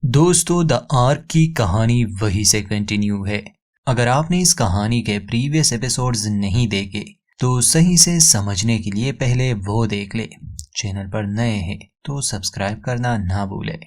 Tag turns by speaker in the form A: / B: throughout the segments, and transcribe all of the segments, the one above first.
A: दोस्तों, the arc की कहानी वहीं से कंटिन्यू है। अगर आपने इस कहानी के प्रीवियस एपिसोड्स नहीं देखे तो सही से समझने के लिए पहले वो देख ले। चैनल पर नए हैं तो सब्सक्राइब करना ना भूले।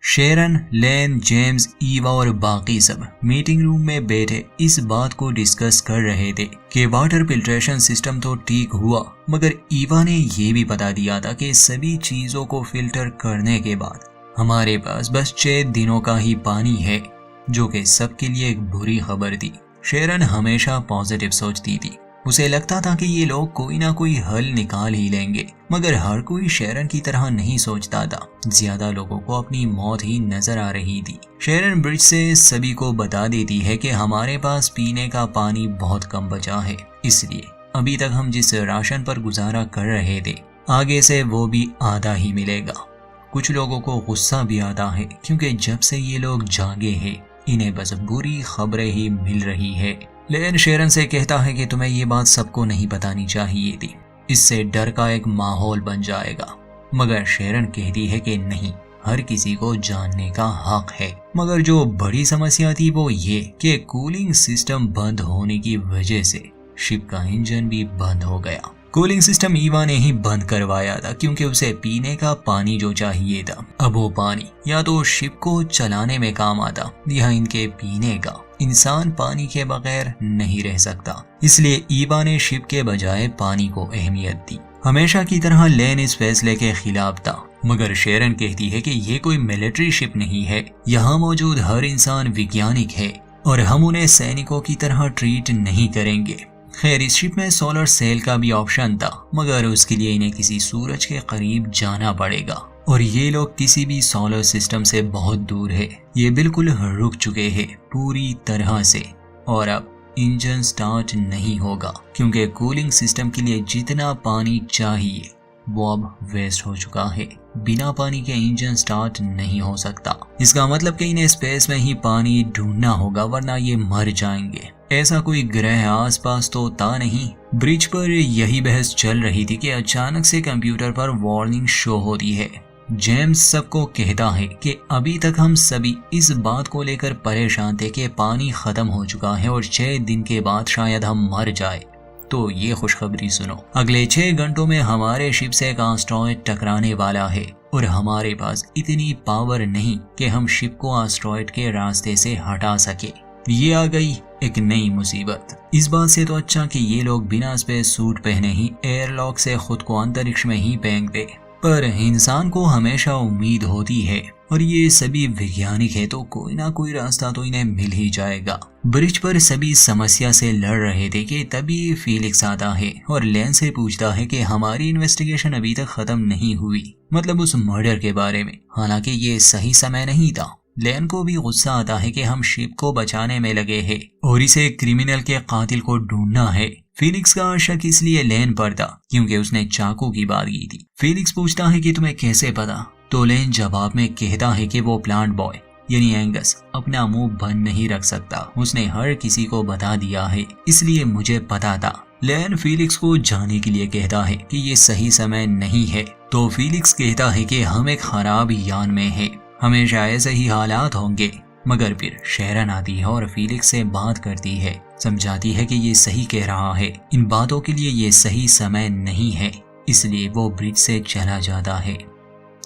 A: शेरन, लेन, जेम्स, ईवा और बाकी सब मीटिंग रूम में बैठे इस बात को डिस्कस कर रहे थे कि वाटर फिल्ट्रेशन सिस्टम तो ठीक हुआ, मगर ईवा ने ये भी बता दिया था कि सभी चीजों को फिल्टर करने के बाद हमारे पास बस 6 दिनों का ही पानी है, जो कि सबके लिए एक बुरी खबर थी। शेरन हमेशा पॉजिटिव सोचती थी। उसे लगता था कि ये लोग कोई ना कोई हल निकाल ही लेंगे, मगर हर कोई शेरन की तरह नहीं सोचता था। ज्यादा लोगों को अपनी मौत ही नजर आ रही थी। शेरन ब्रिज से सभी को बता देती है कि हमारे पास पीने का पानी बहुत कम बचा है, इसलिए अभी तक हम जिस राशन पर गुजारा कर रहे थे आगे से वो भी आधा ही मिलेगा। कुछ लोगों को गुस्सा भी आता है क्योंकि जब से ये लोग जागे हैं इन्हें बस बुरी खबरें ही मिल रही है। लेन शेरन से कहता है कि तुम्हें ये बात सबको नहीं बतानी चाहिए थी, इससे डर का एक माहौल बन जाएगा। मगर शेरन कहती है कि नहीं, हर किसी को जानने का हक है। मगर जो बड़ी समस्या थी वो ये कि कूलिंग सिस्टम बंद होने की वजह से शिप का इंजन भी बंद हो गया। कूलिंग सिस्टम ईवा ने ही बंद करवाया था क्योंकि उसे पीने का पानी जो चाहिए था, अब वो पानी या तो शिप को चलाने में काम आता या इनके पीने का। इंसान पानी के बगैर नहीं रह सकता, इसलिए ईवा ने शिप के बजाय पानी को अहमियत दी। हमेशा की तरह लेन इस फैसले के खिलाफ था, मगर शेरन कहती है कि ये कोई मिलिट्री शिप नहीं है। यहाँ मौजूद हर इंसान वैज्ञानिक है और हम उन्हें सैनिकों की तरह ट्रीट नहीं करेंगे। खैर, इस शिप में सोलर सेल का भी ऑप्शन था, मगर उसके लिए इन्हें किसी सूरज के करीब जाना पड़ेगा और ये लोग किसी भी सोलर सिस्टम से बहुत दूर है। ये बिल्कुल रुक चुके हैं पूरी तरह से और अब इंजन स्टार्ट नहीं होगा क्योंकि कूलिंग सिस्टम के लिए जितना पानी चाहिए वो अब वेस्ट हो चुका है। बिना पानी के इंजन स्टार्ट नहीं हो सकता। इसका मतलब कि इन्हें स्पेस में ही पानी ढूंढना होगा, वरना ये मर जाएंगे। ऐसा कोई ग्रह आसपास तो था नहीं। ब्रिज पर यही बहस चल रही थी कि अचानक से कंप्यूटर पर वार्निंग शो होती है। जेम्स सबको कहता है कि अभी तक हम सभी इस बात को लेकर परेशान थे कि पानी खत्म हो चुका है और 6 दिन के बाद शायद हम मर जाए। तो ये खुशखबरी सुनो, अगले 6 घंटों में हमारे शिप से एक एस्टेरॉयड टकराने वाला है और हमारे पास इतनी पावर नहीं कि हम शिप को एस्टेरॉयड के रास्ते से हटा सके। ये आ गई एक नई मुसीबत। इस बात से तो अच्छा कि ये लोग बिना स्पेस सूट पहने ही एयरलॉक से खुद को अंतरिक्ष में ही फेंक दे, पर इंसान को हमेशा उम्मीद होती है और ये सभी वैज्ञानिक है तो कोई ना कोई रास्ता तो इन्हें मिल ही जाएगा। ब्रिज पर सभी समस्या से लड़ रहे थे कि तभी फीलिक्स आता है और लेन से पूछता है कि हमारी इन्वेस्टिगेशन अभी तक खत्म नहीं हुई, मतलब उस मर्डर के बारे में। हालांकि ये सही समय नहीं था। लेन को भी गुस्सा आता है कि हम शिप को बचाने में लगे हैं और इसे क्रिमिनल के कातिल को ढूंढना है। फीलिक्स का शक इसलिए लेन पर था क्योंकि उसने चाकू की बात की थी। फीलिक्स पूछता है कि तुम्हें कैसे पता, तो लेन जवाब में कहता है कि वो प्लांट बॉय यानी एंगस अपना मुंह बंद नहीं रख सकता, उसने हर किसी को बता दिया है, इसलिए मुझे पता था। लेन फीलिक्स को जाने के लिए कहता है कि ये सही समय नहीं है, तो फीलिक्स कहता है कि हम एक खराब यान में है, हमेशा ऐसे ही हालात होंगे। मगर फिर शेरन आती है और फीलिक्स से बात करती है, समझाती है कि ये सही कह रहा है, इन बातों के लिए ये सही समय नहीं है, इसलिए वो ब्रिज से चला जाता है।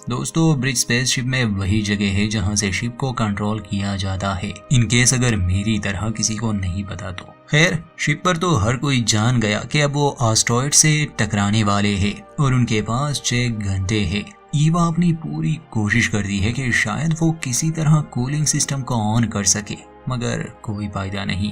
A: दोस्तों, ब्रिज स्पेसशिप में वही जगह है जहां से शिप को कंट्रोल किया जाता है, इन केस अगर मेरी तरह किसी को नहीं पता तो। खैर, शिप पर तो हर कोई जान गया कि अब वो एस्टेरॉयड से टकराने वाले हैं और उनके पास 6 घंटे है। ईवा अपनी पूरी कोशिश करती है कि शायद वो किसी तरह कूलिंग सिस्टम को ऑन कर सके, मगर कोई फायदा नहीं।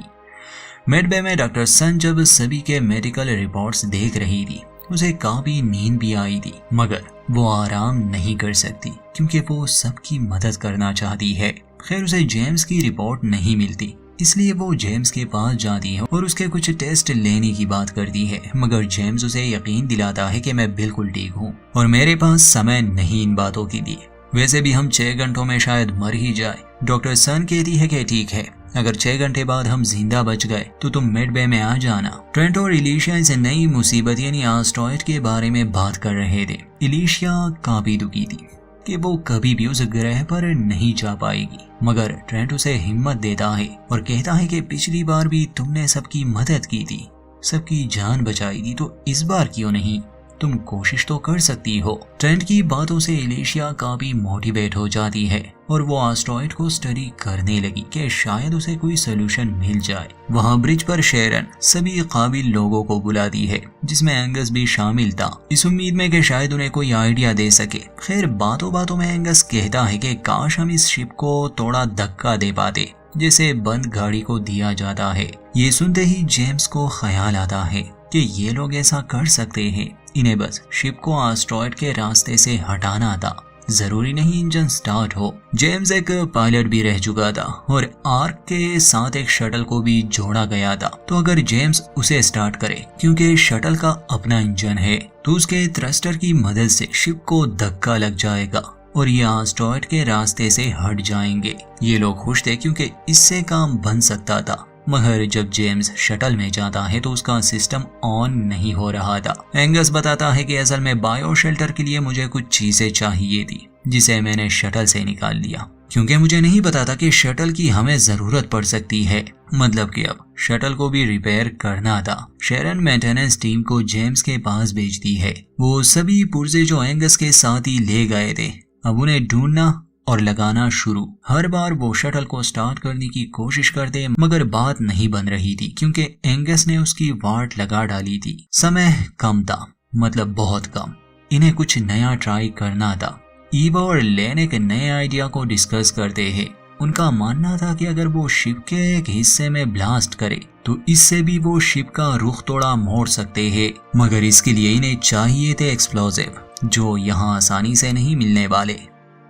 A: मेडबे में डॉक्टर सन जब सभी के मेडिकल रिपोर्ट्स देख रही थी, उसे काफी नींद भी आई थी, मगर वो आराम नहीं कर सकती क्योंकि वो सबकी मदद करना चाहती है। खैर, उसे जेम्स की रिपोर्ट नहीं मिलती, इसलिए वो जेम्स के पास जाती है और उसके कुछ टेस्ट लेने की बात करती है, मगर जेम्स उसे यकीन दिलाता है कि मैं बिल्कुल ठीक हूँ और मेरे पास समय नहीं इन बातों के लिए। वैसे भी हम 6 घंटों में शायद मर ही जाए। डॉक्टर सन कहती है कि ठीक है, अगर 6 घंटे बाद हम जिंदा बच गए तो तुम मिडबे में आ जाना। ट्रेंट और इलिशिया इस नई मुसीबत यानी एस्टेरॉयड के बारे में बात कर रहे थे। इलिशिया काफी दुखी थी कि वो कभी भी उस ग्रह पर नहीं जा पाएगी, मगर ट्रेंट उसे हिम्मत देता है और कहता है कि पिछली बार भी तुमने सबकी मदद की थी, सबकी जान बचाई थी, तो इस बार क्यों नहीं, तुम कोशिश तो कर सकती हो। ट्रेंट की बातों से एलिशिया काफी मोटिवेट हो जाती है और वो एस्टेरॉयड को स्टडी करने लगी कि शायद उसे कोई सोल्यूशन मिल जाए। वहाँ ब्रिज पर शेरन सभी काबिल लोगों को बुलाती है, जिसमें एंगस भी शामिल था, इस उम्मीद में कि शायद उन्हें कोई आइडिया दे सके। खैर बातों बातों में एंगस कहता है कि काश हम इस शिप को थोड़ा धक्का दे पाते, जैसे बंद गाड़ी को दिया जाता है। ये सुनते ही जेम्स को ख्याल आता है कि ये लोग ऐसा कर सकते हैं, इन्हें बस शिप को एस्टेरॉयड के रास्ते से हटाना था, जरूरी नहीं इंजन स्टार्ट हो। जेम्स एक पायलट भी रह चुका था और आर्क के साथ एक शटल को भी जोड़ा गया था, तो अगर जेम्स उसे स्टार्ट करे, क्योंकि शटल का अपना इंजन है, तो उसके थ्रस्टर की मदद से शिप को धक्का लग जाएगा और ये एस्टेरॉयड के रास्ते से हट जाएंगे। ये लोग खुश थे क्योंकि इससे काम बन सकता था, मगर जब जेम्स शटल में जाता है तो उसका सिस्टम ऑन नहीं हो रहा था। एंगस बताता है कि असल में बायो शेल्टर के लिए मुझे कुछ चीजें चाहिए थी, जिसे मैंने शटल से निकाल लिया, क्योंकि मुझे नहीं पता था कि शटल की हमें जरूरत पड़ सकती है, मतलब कि अब शटल को भी रिपेयर करना था। शेरन मेंटेनेंस टीम को जेम्स के पास भेजती है। वो सभी पुर्जे जो एंगस के साथ ही ले गए थे, अब उन्हें ढूंढना और लगाना शुरू। हर बार वो शटल को स्टार्ट करने की कोशिश करते, मगर बात नहीं बन रही थी, क्योंकि एंगस ने उसकी वाट लगा डाली थी। समय कम था, मतलब बहुत कम। इन्हें कुछ नया ट्राई करना था। ईवा और लेन एक नए आइडिया को डिस्कस करते हैं। उनका मानना था कि अगर वो शिप के एक हिस्से में ब्लास्ट करे तो इससे भी वो शिप का रुख थोड़ा मोड़ सकते हैं, मगर इसके लिए इन्हें चाहिए थे एक्सप्लोजिव, जो यहाँ आसानी से नहीं मिलने वाले।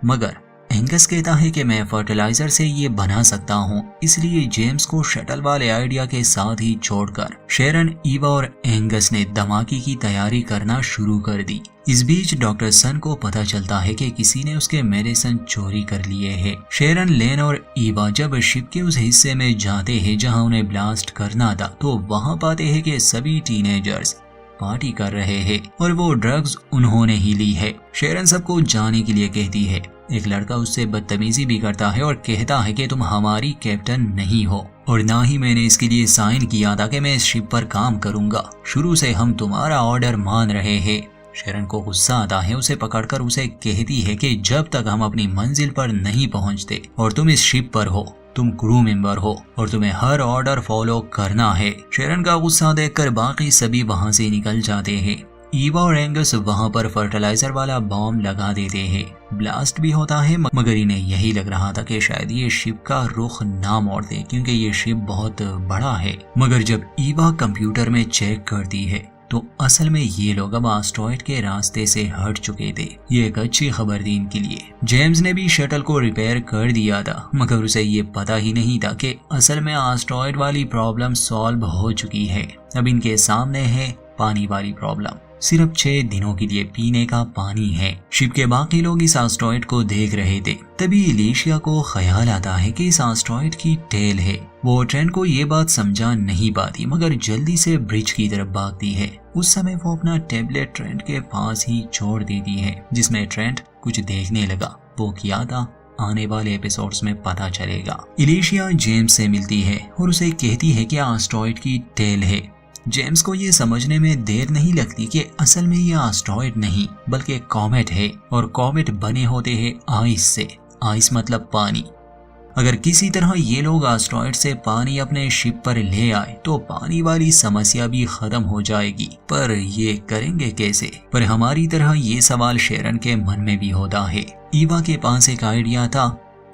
A: मगर एंगस कहता है कि मैं फर्टिलाइजर से ये बना सकता हूँ, इसलिए जेम्स को शटल वाले आइडिया के साथ ही छोड़कर शेरन, ईवा और एंगस ने धमाके की तैयारी करना शुरू कर दी। इस बीच डॉक्टर सन को पता चलता है कि किसी ने उसके मेडिसिन चोरी कर लिए हैं। शेरन, लेन और ईवा जब शिप के उस हिस्से में जाते हैं जहां उन्हें ब्लास्ट करना था, तो वहां पाते हैं कि सभी टीनेजर्स पार्टी कर रहे हैं और वो ड्रग्स उन्होंने ही ली है। शेरन सबको जाने के लिए कहती है। एक लड़का उससे बदतमीजी भी करता है और कहता है कि तुम हमारी कैप्टन नहीं हो और ना ही मैंने इसके लिए साइन किया था कि मैं इस शिप पर काम करूंगा। शुरू से हम तुम्हारा ऑर्डर मान रहे हैं। शेरन को गुस्सा आता है। उसे पकड़कर उसे कहती है कि जब तक हम अपनी मंजिल पर नहीं पहुंचते और तुम इस शिप पर हो, तुम क्रू मेंबर हो और तुम्हें हर ऑर्डर फॉलो करना है। शेरन का गुस्सा देखकर बाकी सभी वहां से निकल जाते हैं। ईवा और एंगस वहां पर फर्टिलाइजर वाला बॉम्ब लगा देते हैं। ब्लास्ट भी होता है, मगर इन्हें यही लग रहा था कि शायद ये शिप का रुख ना मोड़ दे, क्योंकि ये शिप बहुत बड़ा है। मगर जब ईवा कंप्यूटर में चेक करती है तो असल में ये लोग अब एस्टेरॉयड के रास्ते से हट चुके थे। ये एक अच्छी खबर थी इनके लिए। जेम्स ने भी शटल को रिपेयर कर दिया था, मगर उसे ये पता ही नहीं था कि असल में एस्टेरॉयड वाली प्रॉब्लम सॉल्व हो चुकी है। अब इनके सामने है पानी वाली प्रॉब्लम। सिर्फ 6 दिनों के लिए पीने का पानी है। शिप के बाकी लोग इस एस्टेरॉयड को देख रहे थे। तभी एलिशिया को ख्याल आता है कि इस एस्टेरॉयड की टेल है। वो ट्रेंट को ये बात समझा नहीं पाती, मगर जल्दी से ब्रिज की तरफ भागती है। उस समय वो अपना टैबलेट ट्रेंट के पास ही छोड़ देती है, जिसमें ट्रेंट कुछ देखने लगा। वो क्या था, आने वाले एपिसोड्स में पता चलेगा। एलिशिया जेम्स से मिलती है और उसे कहती है कि एस्टेरॉयड की टेल है। जेम्स को ये समझने में देर नहीं लगती कि असल में ये एस्टेरॉयड नहीं बल्कि कॉमेट है, और कॉमेट बने होते हैं आइस से। आइस मतलब पानी। अगर किसी तरह ये लोग एस्टेरॉयड से पानी अपने शिप पर ले आए तो पानी वाली समस्या भी खत्म हो जाएगी। पर ये करेंगे कैसे? पर हमारी तरह ये सवाल शेरन के मन में भी होता है। ईवा के पास एक आइडिया था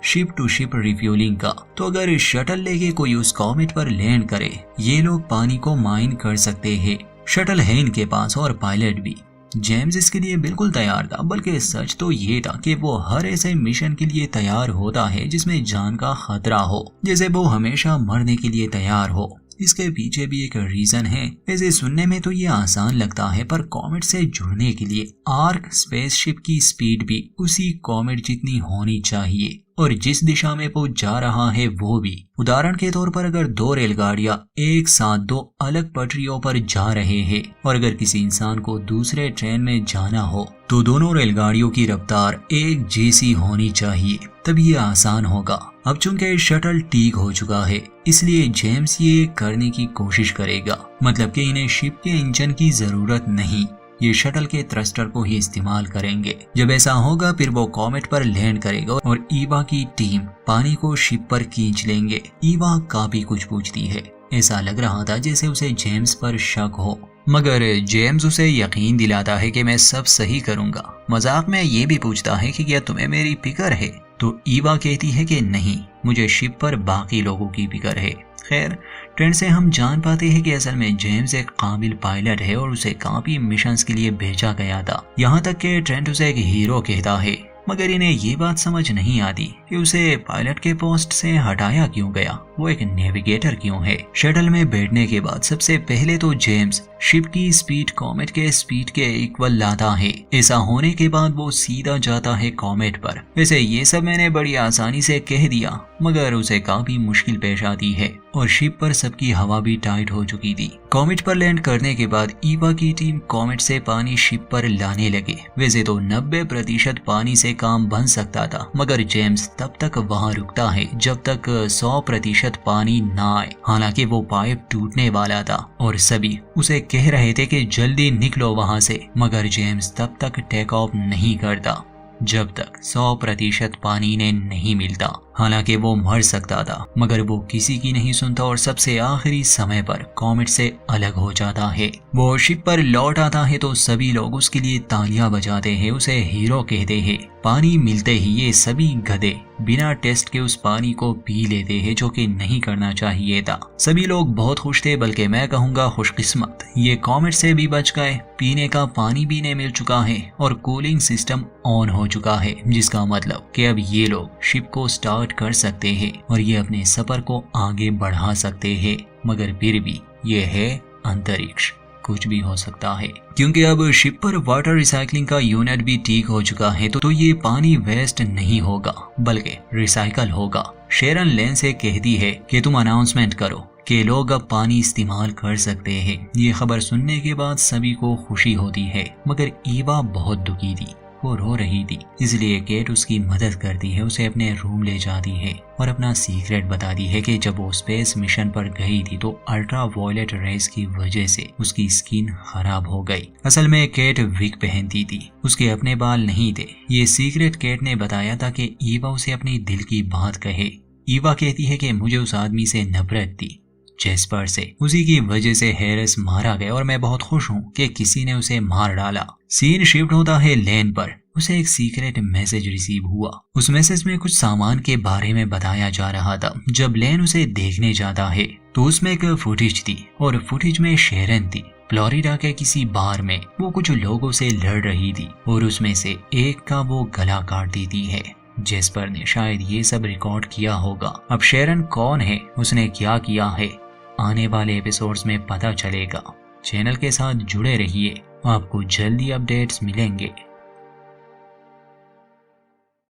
A: शिप टू शिप रिफ्यूलिंग का। तो अगर शटल लेके कोई उस कॉमेट पर लैंड करे, ये लोग पानी को माइन कर सकते हैं। शटल है इनके पास और पायलट भी। जेम्स इसके लिए बिल्कुल तैयार था, बल्कि सच तो ये था कि वो हर ऐसे मिशन के लिए तैयार होता है जिसमें जान का खतरा हो, जैसे वो हमेशा मरने के लिए तैयार हो। इसके पीछे भी एक रीजन है। वैसे सुनने में तो ये आसान लगता है, पर कॉमेट से जुड़ने के लिए आर्क स्पेसशिप की स्पीड भी उसी कॉमेट जितनी होनी चाहिए, और जिस दिशा में वो जा रहा है वो भी। उदाहरण के तौर पर अगर दो रेलगाड़ियां एक साथ दो अलग पटरियों पर जा रहे हैं और अगर किसी इंसान को दूसरे ट्रेन में जाना हो तो दोनों रेलगाड़ियों की रफ्तार एक जैसी होनी चाहिए, तभी ये आसान होगा। अब चूंकि शटल ठीक हो चुका है इसलिए जेम्स ये करने की कोशिश करेगा, मतलब कि इन्हें शिप के इंजन की जरूरत नहीं, ये शटल के थ्रस्टर को ही इस्तेमाल करेंगे। जब ऐसा होगा फिर वो कॉमेट पर लैंड करेगा और ईवा की टीम पानी को शिप पर खींच लेंगे। ईवा काफी कुछ पूछती है, ऐसा लग रहा था जैसे उसे जेम्स पर शक हो, मगर जेम्स उसे यकीन दिलाता है कि मैं सब सही करूंगा। मजाक में ये भी पूछता है कि क्या तुम्हें मेरी फिक्र है, तो ईवा कहती है कि नहीं, मुझे शिप पर बाकी लोगों की फिक्र है। खैर, ट्रेंड से हम जान पाते हैं कि असल में जेम्स एक काबिल पायलट है और उसे काफी मिशंस के लिए भेजा गया था। यहाँ तक कि ट्रेंड उसे एक हीरो कहता है, मगर इन्हें ये बात समझ नहीं आती कि उसे पायलट के पोस्ट से हटाया क्यों गया, वो एक नेविगेटर क्यों है। शटल में बैठने के बाद सबसे पहले तो जेम्स शिप की स्पीड कॉमेट के स्पीड के इक्वल लाता है। ऐसा होने के बाद वो सीधा जाता है कॉमेट पर। वैसे ये सब मैंने बड़ी आसानी से कह दिया, मगर उसे काफी मुश्किल पेश आती है और शिप पर सबकी हवा भी टाइट हो चुकी थी। कॉमेट पर लैंड करने के बाद ईवा की टीम कॉमेट से पानी शिप पर लाने लगे। वैसे तो 90% पानी से काम बन सकता था, मगर जेम्स तब तक वहां रुकता है जब तक 100% पानी ना आए। हालांकि वो पाइप टूटने वाला था और सभी उसे कह रहे थे कि जल्दी निकलो वहां से, मगर जेम्स तब तक टेक ऑफ नहीं करता जब तक 100% पानी ने नहीं मिलता। हालांकि वो मर सकता था, मगर वो किसी की नहीं सुनता और सबसे आखिरी समय पर कॉमेट से अलग हो जाता है। वो शिप पर लौट आता है तो सभी लोग उसके लिए तालियां बजाते हैं, उसे हीरो कहते हैं। पानी मिलते ही ये सभी गधे बिना टेस्ट के उस पानी को पी लेते हैं, जो कि नहीं करना चाहिए था। सभी लोग बहुत खुश थे, बल्कि मैं कहूँगा खुशकिस्मत। ये कॉमेट से भी बच गए, पीने का पानी भी इन्हें मिल चुका है और कूलिंग सिस्टम ऑन हो चुका है, जिसका मतलब कि अब ये लोग शिप को स्टार्ट कर सकते हैं और ये अपने सफर को आगे बढ़ा सकते हैं। मगर फिर भी ये है अंतरिक्ष, कुछ भी हो सकता है, क्योंकि अब शिप पर वाटर रिसाइकलिंग का यूनिट भी ठीक हो चुका है, तो ये पानी वेस्ट नहीं होगा बल्कि रिसाइकल होगा। शेरन लेन से कहती है कि तुम अनाउंसमेंट करो कि लोग अब पानी इस्तेमाल कर सकते हैं। ये खबर सुनने के बाद सभी को खुशी होती है, मगर ईवा बहुत दुखी थी, वो रो रही थी। इसलिए केट उसकी मदद करती है, उसे अपने रूम ले जाती है और अपना सीक्रेट बताती है कि जब वो स्पेस मिशन पर गई थी तो अल्ट्रा वायलेट रेज की वजह से उसकी स्किन खराब हो गई। असल में केट विग पहनती थी, उसके अपने बाल नहीं थे। ये सीक्रेट केट ने बताया था कि ईवा उसे अपनी दिल की बात कहे। ईवा कहती है कि मुझे उस आदमी से नफरत थी, जेस्पर से। उसी की वजह से हैरिस मारा गया और मैं बहुत खुश हूँ कि किसी ने उसे मार डाला। सीन शिफ्ट होता है लेन पर। उसे एक सीक्रेट मैसेज रिसीव हुआ। उस मैसेज में कुछ सामान के बारे में बताया जा रहा था। जब लेन उसे देखने जाता है तो उसमें एक फुटेज थी और फुटेज में शेरन थी। फ्लोरिडा के किसी बार में वो कुछ लोगों से लड़ रही थी और उसमें से एक का वो गला काट देती है। जेस्पर ने शायद ये सब रिकॉर्ड किया होगा। अब शेरन कौन है, उसने क्या किया है, आने वाले एपिसोड्स में पता चलेगा। चैनल के साथ जुड़े रहिए, आपको जल्दी अपडेट्स मिलेंगे।